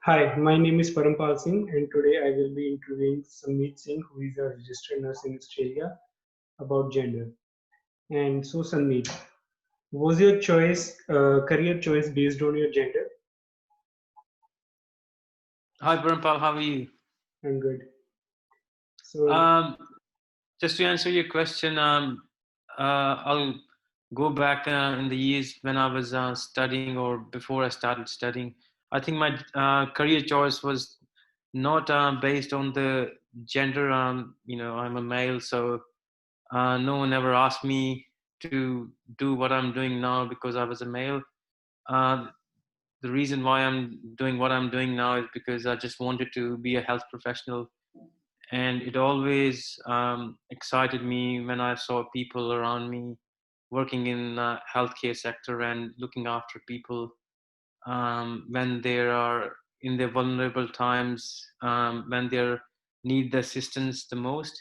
Hi, my name is Parampal Singh, and today I will be interviewing Sammeet Singh, who is a registered nurse in Australia, about gender. And so, Sammeet, was your career choice based on your gender? Hi, Parampal, how are you? I'm good. So, Um, just to answer your question, I'll go back in the years when I was studying or before I started studying. I think my career choice was not based on the gender. I'm a male, so no one ever asked me to do what I'm doing now because I was a male. Uh, the reason why I'm doing what I'm doing now is because I just wanted to be a health professional, and it always excited me when I saw people around me working in healthcare sector and looking after people when they are in their vulnerable times, when they need the assistance the most.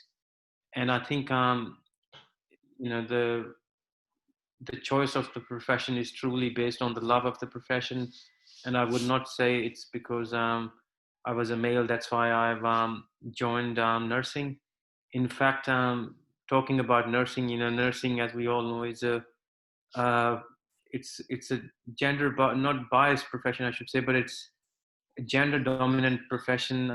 And I think you know the choice of the profession is truly based on the love of the profession, and I would not say it's because I was a male, that's why I've joined nursing. In fact, talking about nursing, nursing, as we all know, is a uh, it's a gender not biased profession, I should say, but it's a gender dominant profession.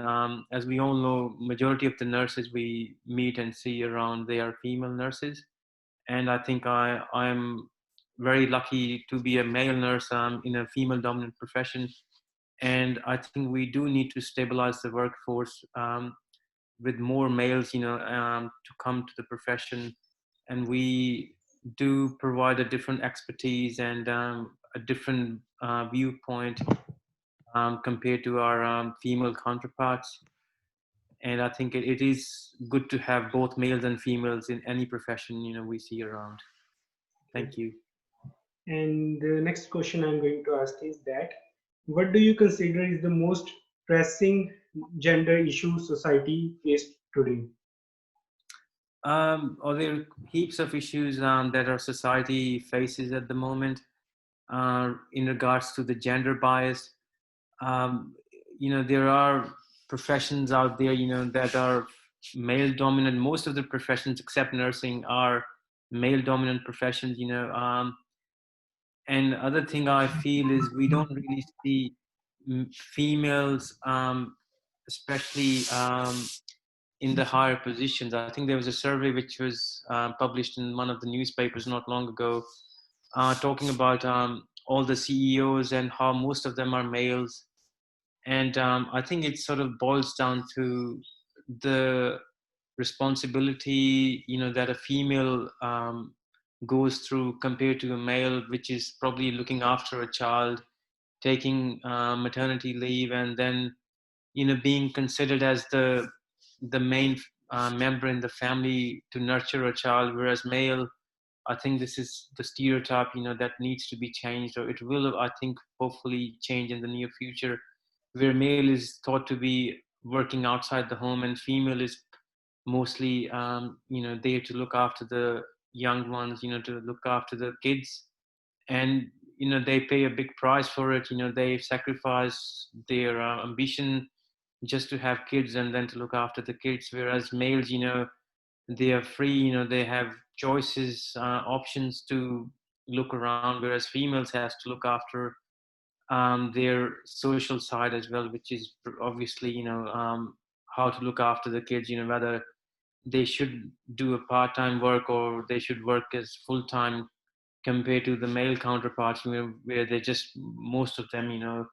As we all know, majority of the nurses we meet and see around, they are female nurses, and I think I'm very lucky to be a male nurse in a female dominant profession. And I think we do need to stabilize the workforce with more males, to come to the profession, and we do provide a different expertise and a different viewpoint compared to our female counterparts. And I think it is good to have both males and females in any profession we see around. okay. Thank you. And the next question I'm going to ask is that what do you consider is the most pressing gender issue society faced today? Are there heaps of issues that our society faces at the moment in regards to the gender bias? um, there are professions out there that are male dominant. Most of the professions except nursing are male dominant professions. And other thing I feel is we don't really see females, especially in the higher positions. I think there was a survey which was published in one of the newspapers not long ago, talking about all the CEOs and how most of them are males. And I think it sort of boils down to the responsibility that a female goes through compared to a male, which is probably looking after a child, taking maternity leave, and then being considered as the main member in the family to nurture a child. Whereas male, I think this is the stereotype that needs to be changed, or it will, I think, hopefully change in the near future, where male is thought to be working outside the home and female is mostly there to look after the young ones, to look after the kids. And they pay a big price for it. They sacrifice their ambition just to have kids and then to look after the kids. Whereas males, they are free, they have choices, options to look around, whereas females has to look after their social side as well, which is obviously how to look after the kids, whether they should do a part-time work or they should work as full-time, compared to the male counterparts, where they just, most of them,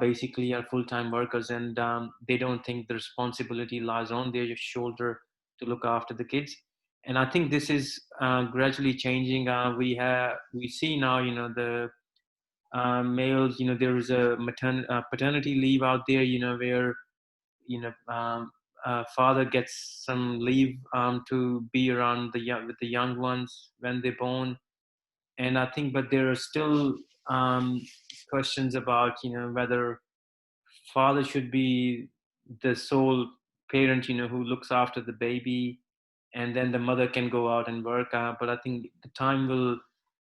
basically are full-time workers, and they don't think the responsibility lies on their shoulder to look after the kids. And I think this is gradually changing. We see now, the males, there is a paternity leave out there, where father gets some leave to be around with the young ones when they're born. And I think, but there are still um, questions about whether father should be the sole parent, who looks after the baby, and then the mother can go out and work. But I think the time will,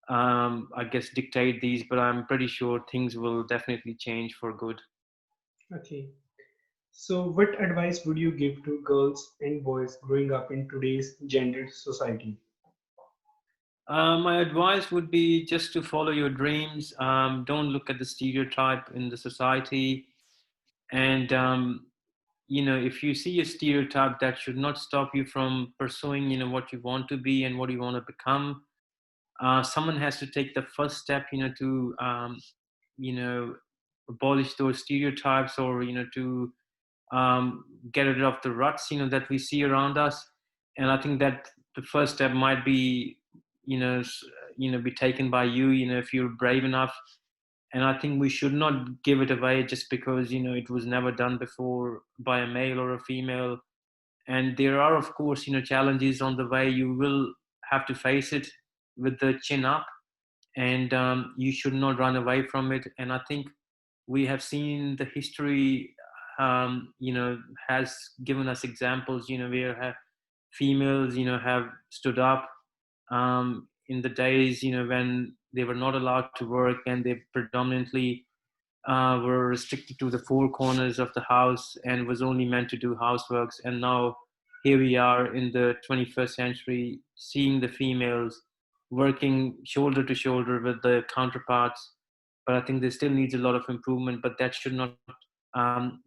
I guess, dictate these. But I'm pretty sure things will definitely change for good. Okay. So, what advice would you give to girls and boys growing up in today's gendered society? My advice would be just to follow your dreams. Don't look at the stereotype in the society. And, if you see a stereotype, that should not stop you from pursuing, what you want to be and what you want to become. Someone has to take the first step, to, you know, abolish those stereotypes, or, to get rid of the ruts, that we see around us. And I think that the first step might be, be taken by you, if you're brave enough. And I think we should not give it away just because, it was never done before by a male or a female. And there are, of course, challenges on the way. You will have to face it with the chin up, and you should not run away from it. And I think we have seen the history, has given us examples, where females, have stood up in the days, when they were not allowed to work, and they predominantly were restricted to the four corners of the house and was only meant to do houseworks. And now here we are in the 21st century, seeing the females working shoulder to shoulder with the counterparts. But I think there still needs a lot of improvement. But that should not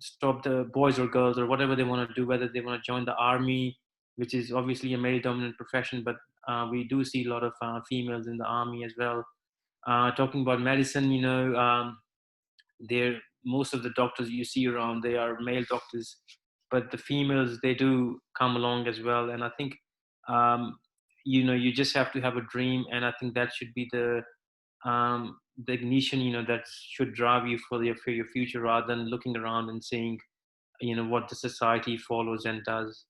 stop the boys or girls or whatever they want to do, whether they want to join the army, which is obviously a male-dominant profession. But we do see a lot of females in the army as well. Talking about medicine, they're most of the doctors you see around, they are male doctors, but the females, they do come along as well. And I think um, you just have to have a dream, and I think that should be the ignition, that should drive you for your future, rather than looking around and seeing what the society follows and does.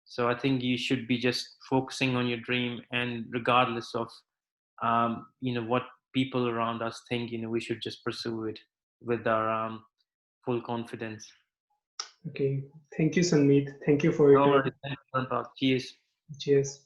So I think you should be just focusing on your dream, and regardless of what people around us think, we should just pursue it with our full confidence. Okay. Thank you, Sanmeet. Thank you for your No time. worries. Thanks, Anurag. Cheers. Cheers.